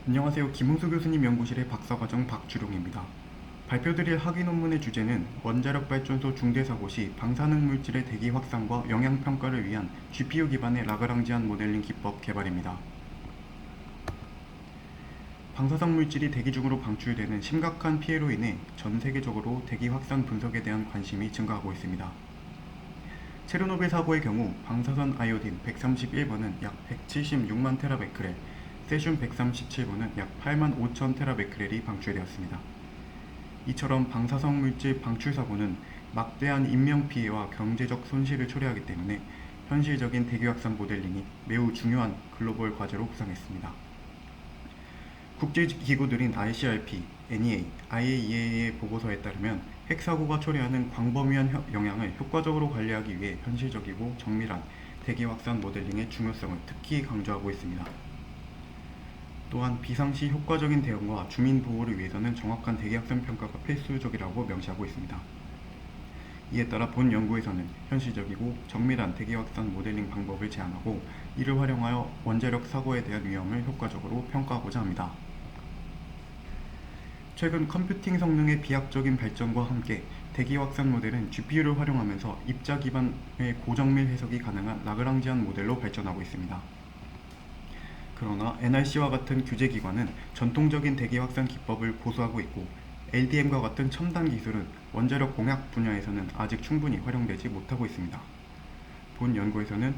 안녕하세요. 김웅수 교수님 연구실의 박사과정 박주룡입니다. 발표드릴 학위 논문의 주제는 원자력 발전소 중대사고 시 방사능 물질의 대기 확산과 영향 평가를 위한 GPU 기반의 라그랑지안 모델링 기법 개발입니다. 방사성 물질이 대기 중으로 방출되는 심각한 피해로 인해 전 세계적으로 대기 확산 분석에 대한 관심이 증가하고 있습니다. 체르노빌 사고의 경우 방사선 아이오딘 131번은 약 176만 테라베크렐, 세슘 137번은 약 8만 5천 테라베크렐이 방출되었습니다. 이처럼 방사성 물질 방출 사고는 막대한 인명피해와 경제적 손실을 초래하기 때문에 현실적인 대기 확산 모델링이 매우 중요한 글로벌 과제로 부상했습니다. 국제기구들인 ICRP, NEA, IAEA의 보고서에 따르면 핵사고가 초래하는 광범위한 영향을 효과적으로 관리하기 위해 현실적이고 정밀한 대기 확산 모델링의 중요성을 특히 강조하고 있습니다. 또한 비상시 효과적인 대응과 주민 보호를 위해서는 정확한 대기 확산 평가가 필수적이라고 명시하고 있습니다. 이에 따라 본 연구에서는 현실적이고 정밀한 대기 확산 모델링 방법을 제안하고 이를 활용하여 원자력 사고에 대한 위험을 효과적으로 평가하고자 합니다. 최근 컴퓨팅 성능의 비약적인 발전과 함께 대기 확산 모델은 GPU를 활용하면서 입자 기반의 고정밀 해석이 가능한 라그랑지안 모델로 발전하고 있습니다. 그러나 NRC와 같은 규제기관은 전통적인 대기 확산 기법을 고수하고 있고 LDM과 같은 첨단 기술은 원자력 공학 분야에서는 아직 충분히 활용되지 못하고 있습니다. 본 연구에서는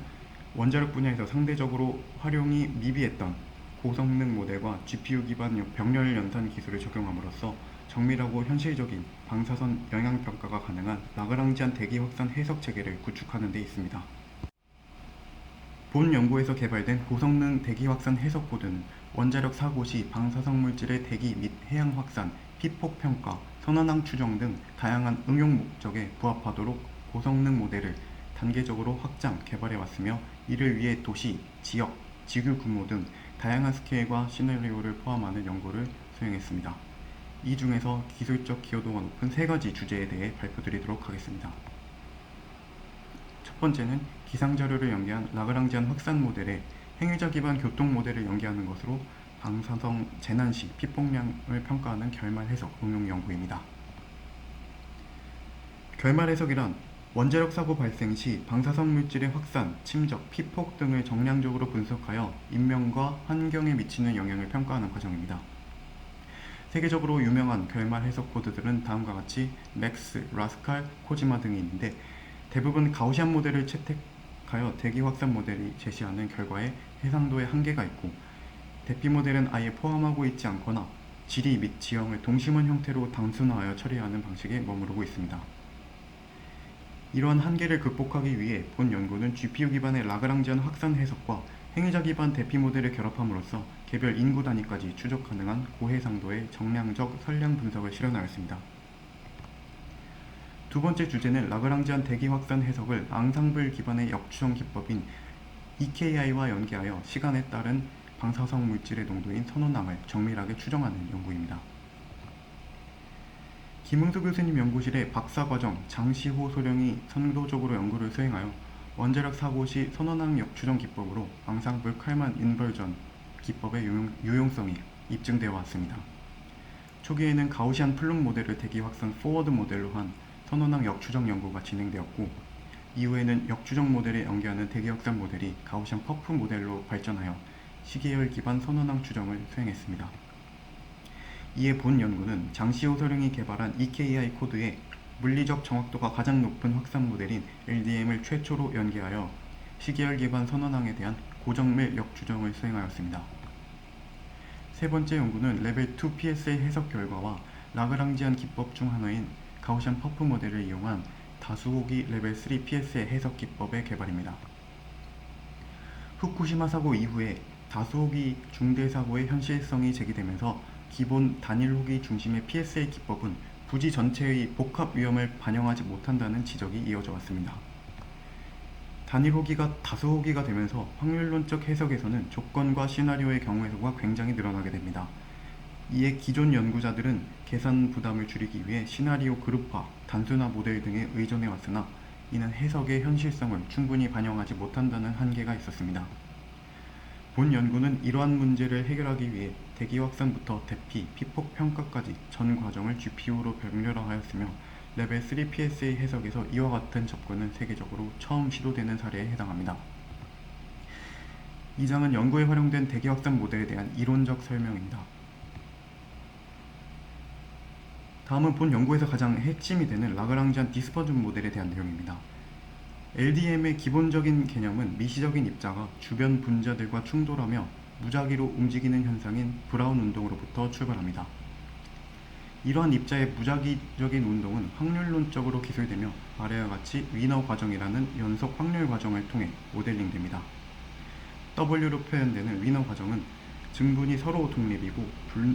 원자력 분야에서 상대적으로 활용이 미비했던 고성능 모델과 GPU 기반 병렬 연산 기술을 적용함으로써 정밀하고 현실적인 방사선 영향 평가가 가능한 라그랑지안 대기 확산 해석 체계를 구축하는 데 있습니다. 본 연구에서 개발된 고성능 대기 확산 해석 코드는 원자력 사고 시 방사성 물질의 대기 및 해양 확산, 피폭 평가, 선원항 추정 등 다양한 응용 목적에 부합하도록 고성능 모델을 단계적으로 확장, 개발해 왔으며 이를 위해 도시, 지역, 지구 규모 등 다양한 스케일과 시나리오를 포함하는 연구를 수행했습니다. 이 중에서 기술적 기여도가 높은 3가지 주제에 대해 발표드리도록 하겠습니다. 첫 번째는 기상자료를 연계한 라그랑지안 확산 모델에 행위자 기반 교통 모델을 연계하는 것으로 방사성 재난 시 피폭량을 평가하는 결말 해석 응용 연구입니다. 결말 해석이란 원자력 사고 발생 시 방사성 물질의 확산, 침적, 피폭 등을 정량적으로 분석하여 인명과 환경에 미치는 영향을 평가하는 과정입니다. 세계적으로 유명한 결말 해석 코드들은 다음과 같이 맥스, 라스칼, 코지마 등이 있는데 대부분 가우시안 모델을 채택하여 대기 확산 모델이 제시하는 결과에 해상도의 한계가 있고 대피 모델은 아예 포함하고 있지 않거나 지리 및 지형을 동심원 형태로 단순화하여 처리하는 방식에 머무르고 있습니다. 이러한 한계를 극복하기 위해 본 연구는 GPU 기반의 라그랑지안 확산 해석과 행위자 기반 대피 모델을 결합함으로써 개별 인구 단위까지 추적 가능한 고해상도의 정량적 선량 분석을 실현하였습니다. 두 번째 주제는 라그랑지안 대기 확산 해석을 앙상블 기반의 역추정 기법인 EKI와 연계하여 시간에 따른 방사성 물질의 농도인 선원항을 정밀하게 추정하는 연구입니다. 김웅수 교수님 연구실의 박사과정 장시호 소령이 선도적으로 연구를 수행하여 원자력 사고 시 선원항 역추정 기법으로 앙상블 칼만 인버전 기법의 유용성이 입증되어 왔습니다. 초기에는 가우시안 플룸 모델을 대기 확산 포워드 모델로 한 선원항 역추정 연구가 진행되었고 이후에는 역추정 모델에 연계하는 대기 확산 모델이 가우시안 퍼프 모델로 발전하여 시계열 기반 선원항 추정을 수행했습니다. 이에 본 연구는 장시호 소령이 개발한 EKI 코드에 물리적 정확도가 가장 높은 확산 모델인 LDM을 최초로 연계하여 시계열 기반 선원항에 대한 고정밀 역추정을 수행하였습니다. 세 번째 연구는 레벨 2 PSA 해석 결과와 라그랑지안 기법 중 하나인 가우시안 퍼프 모델을 이용한 다수호기 레벨 3 PSA 해석 기법의 개발입니다. 후쿠시마 사고 이후에 다수호기 중대사고의 현실성이 제기되면서 기본 단일호기 중심의 PSA 기법은 부지 전체의 복합 위험을 반영하지 못한다는 지적이 이어져 왔습니다. 단일호기가 다수호기가 되면서 확률론적 해석에서는 조건과 시나리오의 경우의 수가 굉장히 늘어나게 됩니다. 이에 기존 연구자들은 계산 부담을 줄이기 위해 시나리오 그룹화, 단순화 모델 등에 의존해 왔으나 이는 해석의 현실성을 충분히 반영하지 못한다는 한계가 있었습니다. 본 연구는 이러한 문제를 해결하기 위해 대기 확산부터 대피, 피폭 평가까지 전 과정을 GPU로 병렬화하였으며 레벨 3 PSA 해석에서 이와 같은 접근은 세계적으로 처음 시도되는 사례에 해당합니다. 이 장은 연구에 활용된 대기 확산 모델에 대한 이론적 설명입니다. 다음은 본 연구에서 가장 핵심이 되는 라그랑지안 디스퍼전 모델에 대한 내용입니다. LDM의 기본적인 개념은 미시적인 입자가 주변 분자들과 충돌하며 무작위로 움직이는 현상인 브라운 운동으로부터 출발합니다. 이러한 입자의 무작위적인 운동은 확률론적으로 기술되며 아래와 같이 위너 과정이라는 연속 확률 과정을 통해 모델링됩니다. W로 표현되는 위너 과정은 증분이 서로 독립이고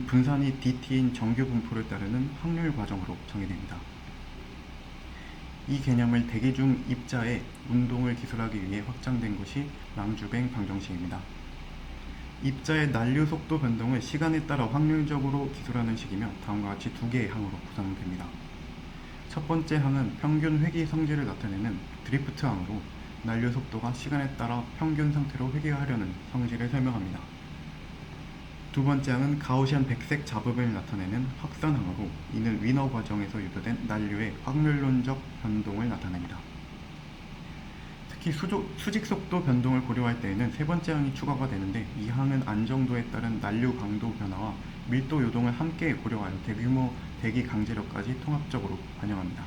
분산이 dt인 정규 분포를 따르는 확률 과정으로 정의됩니다. 이 개념을 대기 중 입자의 운동을 기술하기 위해 확장된 것이 랑주뱅 방정식입니다. 입자의 난류 속도 변동을 시간에 따라 확률적으로 기술하는 식이며 다음과 같이 두 개의 항으로 구성됩니다. 첫 번째 항은 평균 회귀 성질을 나타내는 드리프트 항으로 난류 속도가 시간에 따라 평균 상태로 회귀하려는 성질을 설명합니다. 두 번째 항은 가우시안 백색 잡음을 나타내는 확산항으로 이는 위너 과정에서 유도된 난류의 확률론적 변동을 나타냅니다. 특히 수직 속도 변동을 고려할 때에는 세 번째 항이 추가가 되는데 이 항은 안정도에 따른 난류 강도 변화와 밀도 요동을 함께 고려하여 대규모 대기 강제력까지 통합적으로 반영합니다.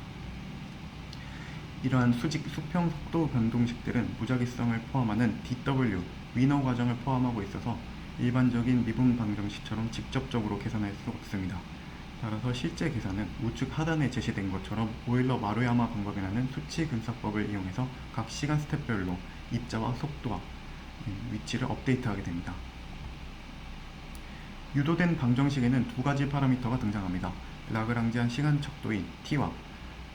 이러한 수평 속도 변동식들은 무작위성을 포함하는 DW, 위너 과정을 포함하고 있어서 일반적인 미분 방정식처럼 직접적으로 계산할 수 없습니다. 따라서 실제 계산은 우측 하단에 제시된 것처럼 오일러 마루야마 방법이라는 수치 근사법을 이용해서 각 시간 스텝별로 입자와 속도와 위치를 업데이트하게 됩니다. 유도된 방정식에는 두 가지 파라미터가 등장합니다. 라그랑지안 시간 척도인 t와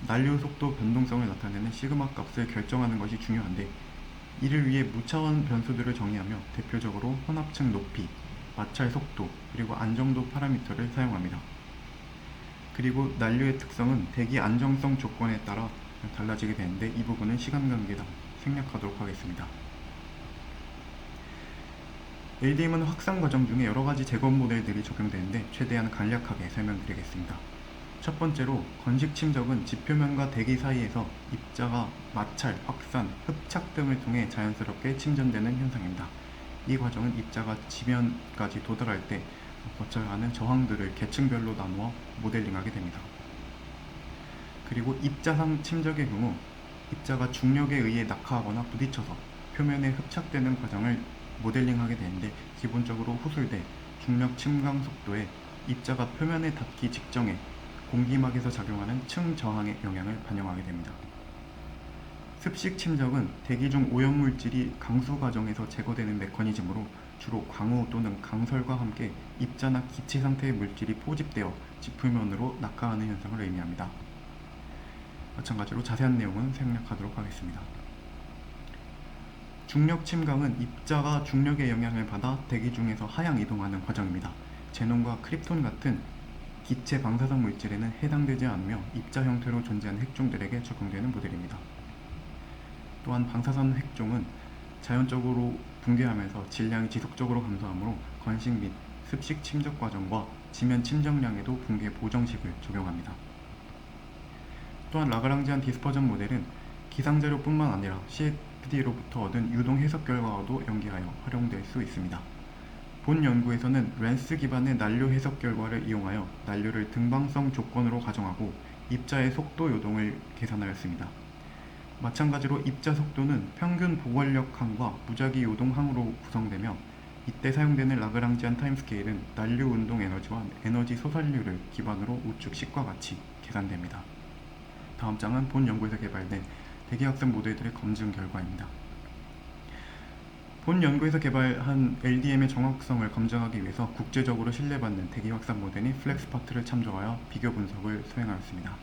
난류 속도 변동성을 나타내는 시그마 값을 결정하는 것이 중요한데 이를 위해 무차원 변수들을 정의하며 대표적으로 혼합층 높이, 마찰 속도, 그리고 안정도 파라미터를 사용합니다. 그리고 난류의 특성은 대기 안정성 조건에 따라 달라지게 되는데 이 부분은 시간 관계상 생략하도록 하겠습니다. LDM은 확산 과정 중에 여러 가지 제곱 모델들이 적용되는데 최대한 간략하게 설명드리겠습니다. 첫 번째로 건식 침적은 지표면과 대기 사이에서 입자가 마찰, 확산, 흡착 등을 통해 자연스럽게 침전되는 현상입니다. 이 과정은 입자가 지면까지 도달할 때 거쳐야 하는 저항들을 계층별로 나누어 모델링하게 됩니다. 그리고 입자상 침적의 경우 입자가 중력에 의해 낙하하거나 부딪혀서 표면에 흡착되는 과정을 모델링하게 되는데 기본적으로 후술대 중력 침강 속도에 입자가 표면에 닿기 직전에 공기막에서 작용하는 층 저항의 영향을 반영하게 됩니다. 습식 침적은 대기 중 오염물질이 강수 과정에서 제거되는 메커니즘으로 주로 광우 또는 강설과 함께 입자나 기체 상태의 물질이 포집되어 지표면으로 낙하하는 현상을 의미합니다. 마찬가지로 자세한 내용은 생략하도록 하겠습니다. 중력 침강은 입자가 중력의 영향을 받아 대기 중에서 하향 이동하는 과정입니다. 제논과 크립톤 같은 기체 방사성 물질에는 해당되지 않으며 입자 형태로 존재하는 핵종들에게 적용되는 모델입니다. 또한 방사선 핵종은 자연적으로 붕괴하면서 질량이 지속적으로 감소하므로 건식 및 습식 침적 과정과 지면 침적량에도 붕괴 보정식을 적용합니다. 또한 라그랑지안 디스퍼전 모델은 기상자료뿐만 아니라 CFD로부터 얻은 유동 해석 결과와도 연계하여 활용될 수 있습니다. 본 연구에서는 랜스 기반의 난류 해석 결과를 이용하여 난류를 등방성 조건으로 가정하고 입자의 속도 요동을 계산하였습니다. 마찬가지로 입자 속도는 평균 보관력항과 무작위 요동항으로 구성되며 이때 사용되는 라그랑지안 타임스케일은 난류 운동 에너지와 에너지 소살률을 기반으로 우측 식과 같이 계산됩니다. 다음 장은 본 연구에서 개발된 대기학습 모델들의 검증 결과입니다. 본 연구에서 개발한 LDM의 정확성을 검증하기 위해서 국제적으로 신뢰받는 대기 확산 모델인 플렉스파트를 참조하여 비교 분석을 수행하였습니다.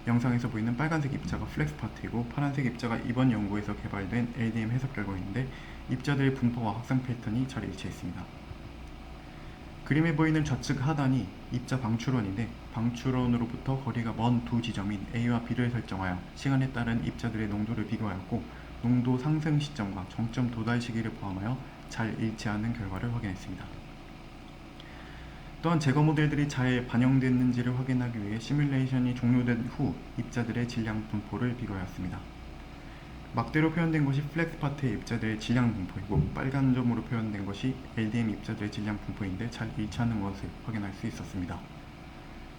영상에서 보이는 빨간색 입자가 플렉스파트이고 파란색 입자가 이번 연구에서 개발된 LDM 해석 결과인데 입자들의 분포와 확산 패턴이 잘 일치했습니다. 그림에 보이는 좌측 하단이 입자 방출원인데 방출원으로부터 거리가 먼 두 지점인 A와 B를 설정하여 시간에 따른 입자들의 농도를 비교하였고 농도 상승 시점과 정점 도달 시기를 포함하여 잘 일치하는 결과를 확인했습니다. 또한 제거 모델들이 잘 반영됐는지를 확인하기 위해 시뮬레이션이 종료된 후 입자들의 질량 분포를 비교하였습니다. 막대로 표현된 것이 플렉스 파트의 입자들의 질량 분포이고 빨간 점으로 표현된 것이 LDM 입자들의 질량 분포인데 잘 일치하는 것을 확인할 수 있었습니다.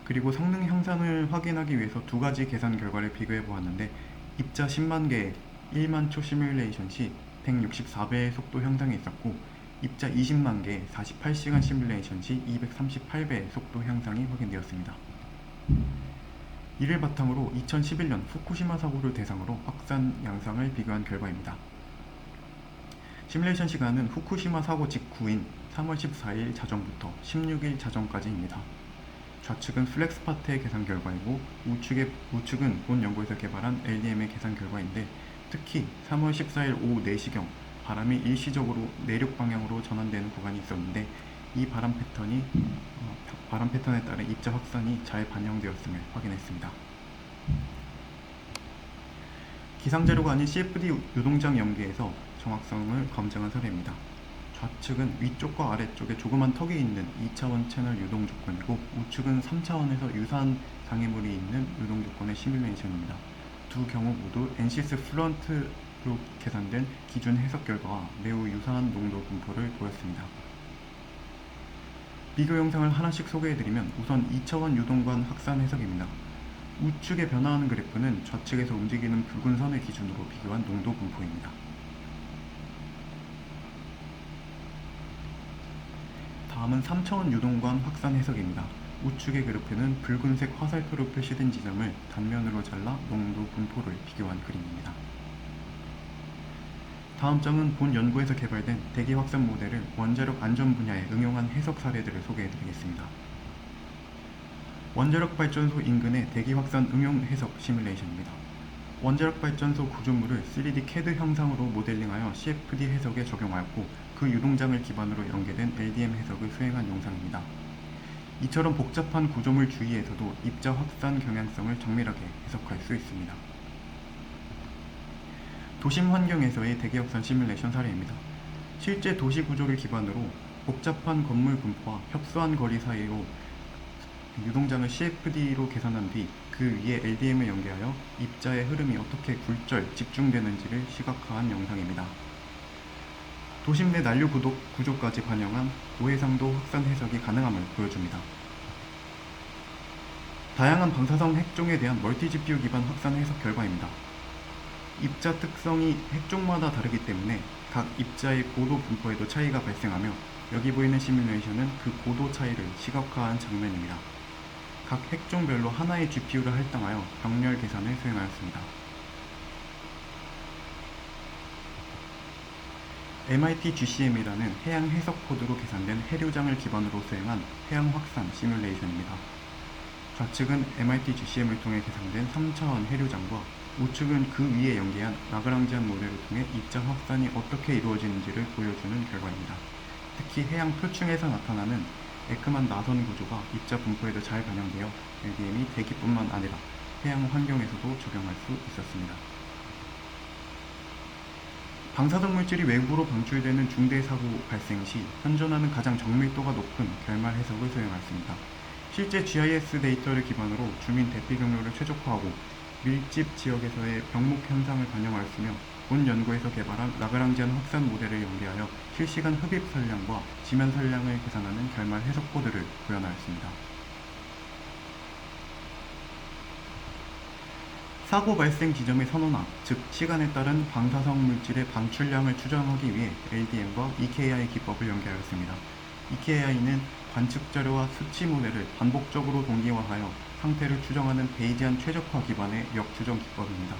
그리고 성능 향상을 확인하기 위해서 두 가지 계산 결과를 비교해 보았는데 입자 10만 개의 1만 초 시뮬레이션 시 164배의 속도 향상이 있었고 입자 20만 개의 48시간 시뮬레이션 시 238배의 속도 향상이 확인되었습니다. 이를 바탕으로 2011년 후쿠시마 사고를 대상으로 확산 양상을 비교한 결과입니다. 시뮬레이션 시간은 후쿠시마 사고 직후인 3월 14일 자정부터 16일 자정까지입니다. 좌측은 플렉스 파트의 계산 결과이고 우측은 본 연구에서 개발한 LDM의 계산 결과인데 특히 3월 14일 오후 4시경 바람이 일시적으로 내륙 방향으로 전환되는 구간이 있었는데 이 바람 패턴에 따른 입자 확산이 잘 반영되었음을 확인했습니다. 기상자료가 아닌 CFD 유동장 연계에서 정확성을 검증한 사례입니다. 좌측은 위쪽과 아래쪽에 조그만 턱이 있는 2차원 채널 유동 조건이고 우측은 3차원에서 유사한 장애물이 있는 유동 조건의 시뮬레이션입니다. 두 경우 모두 NCS 플런트로 계산된 기준 해석 결과와 매우 유사한 농도 분포를 보였습니다. 비교 영상을 하나씩 소개해드리면 우선 2차원 유동관 확산 해석입니다. 우측에 변화하는 그래프는 좌측에서 움직이는 붉은 선을 기준으로 비교한 농도 분포입니다. 다음은 3차원 유동관 확산 해석입니다. 우측의 그래프는 붉은색 화살표로 표시된 지점을 단면으로 잘라 농도 분포를 비교한 그림입니다. 다음 장은 본 연구에서 개발된 대기 확산 모델을 원자력 안전 분야에 응용한 해석 사례들을 소개해드리겠습니다. 원자력 발전소 인근의 대기 확산 응용 해석 시뮬레이션입니다. 원자력 발전소 구조물을 3D CAD 형상으로 모델링하여 CFD 해석에 적용하였고 그 유동장을 기반으로 연계된 LDM 해석을 수행한 영상입니다. 이처럼 복잡한 구조물 주위에서도 입자 확산 경향성을 정밀하게 해석할 수 있습니다. 도심 환경에서의 대기 확산 시뮬레이션 사례입니다. 실제 도시 구조를 기반으로 복잡한 건물 분포와 협소한 거리 사이로 유동장을 CFD로 계산한 뒤 그 위에 LDM을 연계하여 입자의 흐름이 어떻게 굴절, 집중되는지를 시각화한 영상입니다. 도심 내 난류 구조까지 반영한 고해상도 확산 해석이 가능함을 보여줍니다. 다양한 방사성 핵종에 대한 멀티 GPU 기반 확산 해석 결과입니다. 입자 특성이 핵종마다 다르기 때문에 각 입자의 고도 분포에도 차이가 발생하며 여기 보이는 시뮬레이션은 그 고도 차이를 시각화한 장면입니다. 각 핵종별로 하나의 GPU를 할당하여 병렬 계산을 수행하였습니다. MIT GCM이라는 해양 해석 코드로 계산된 해류장을 기반으로 수행한 해양 확산 시뮬레이션입니다. 좌측은 MIT GCM을 통해 계산된 3차원 해류장과 우측은 그 위에 연계한 라그랑지안 모델을 통해 입자 확산이 어떻게 이루어지는지를 보여주는 결과입니다. 특히 해양 표층에서 나타나는 에크만 나선 구조가 입자 분포에도 잘 반영되어 LDM이 대기뿐만 아니라 해양 환경에서도 적용할 수 있었습니다. 방사성 물질이 외부로 방출되는 중대 사고 발생 시 현존하는 가장 정밀도가 높은 결말 해석을 수행하였습니다. 실제 GIS 데이터를 기반으로 주민 대피 경로를 최적화하고 밀집 지역에서의 병목 현상을 반영하였으며 본 연구에서 개발한 라그랑지안 확산 모델을 연계하여 실시간 흡입 선량과 지면 선량을 계산하는 결말 해석 코드를 구현하였습니다. 사고 발생 지점의 선호나, 즉 시간에 따른 방사성 물질의 방출량을 추정하기 위해 LDM과 EKI 기법을 연계하였습니다. EKI는 관측 자료와 수치 모델을 반복적으로 동기화하여 상태를 추정하는 베이지안 최적화 기반의 역추정 기법입니다.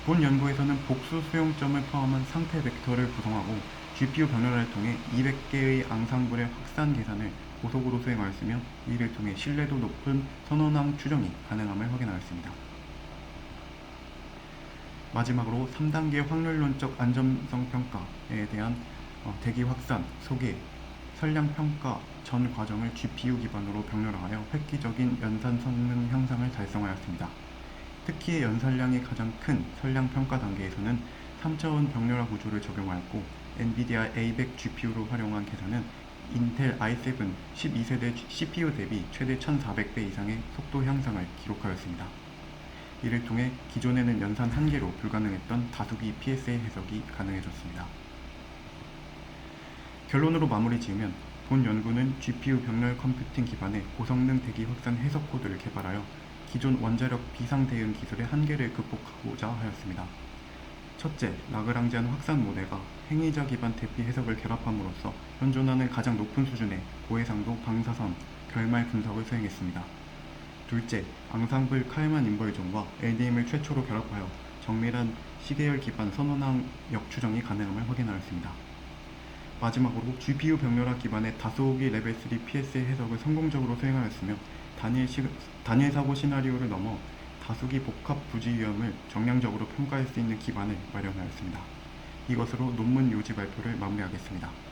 본 연구에서는 복수 수용점을 포함한 상태 벡터를 구성하고 GPU 병렬화를 통해 200개의 앙상블의 확산 계산을 고속으로 수행하였으며 이를 통해 신뢰도 높은 선원항 추정이 가능함을 확인하였습니다. 마지막으로 3단계 확률론적 안전성 평가에 대한 대기 확산, 소개, 선량 평가 전 과정을 GPU 기반으로 병렬화하여 획기적인 연산 성능 향상을 달성하였습니다. 특히 연산량이 가장 큰 선량 평가 단계에서는 3차원 병렬화 구조를 적용하였고 엔비디아 A100 GPU를 활용한 계산은 인텔 i7 12세대 CPU 대비 최대 1400배 이상의 속도 향상을 기록하였습니다. 이를 통해 기존에는 연산 1개로 불가능했던 다수기 PSA 해석이 가능해졌습니다. 결론으로 마무리 지으면 본 연구는 GPU 병렬 컴퓨팅 기반의 고성능 대기 확산 해석 코드를 개발하여 기존 원자력 비상 대응 기술의 한계를 극복하고자 하였습니다. 첫째, 라그랑지안 확산 모델과 행위자 기반 대피 해석을 결합함으로써 현존하는 가장 높은 수준의 고해상도 방사선 결말 분석을 수행했습니다. 둘째, 앙상블 칼만 인버전과 LDM을 최초로 결합하여 정밀한 시계열 기반 선원항 역추정이 가능함을 확인하였습니다. 마지막으로 GPU 병렬화 기반의 다소기 레벨 3 PSA 해석을 성공적으로 수행하였으며 단일 사고 시나리오를 넘어 다수기 복합 부지 위험을 정량적으로 평가할 수 있는 기반을 마련하였습니다. 이것으로 논문 요지 발표를 마무리하겠습니다.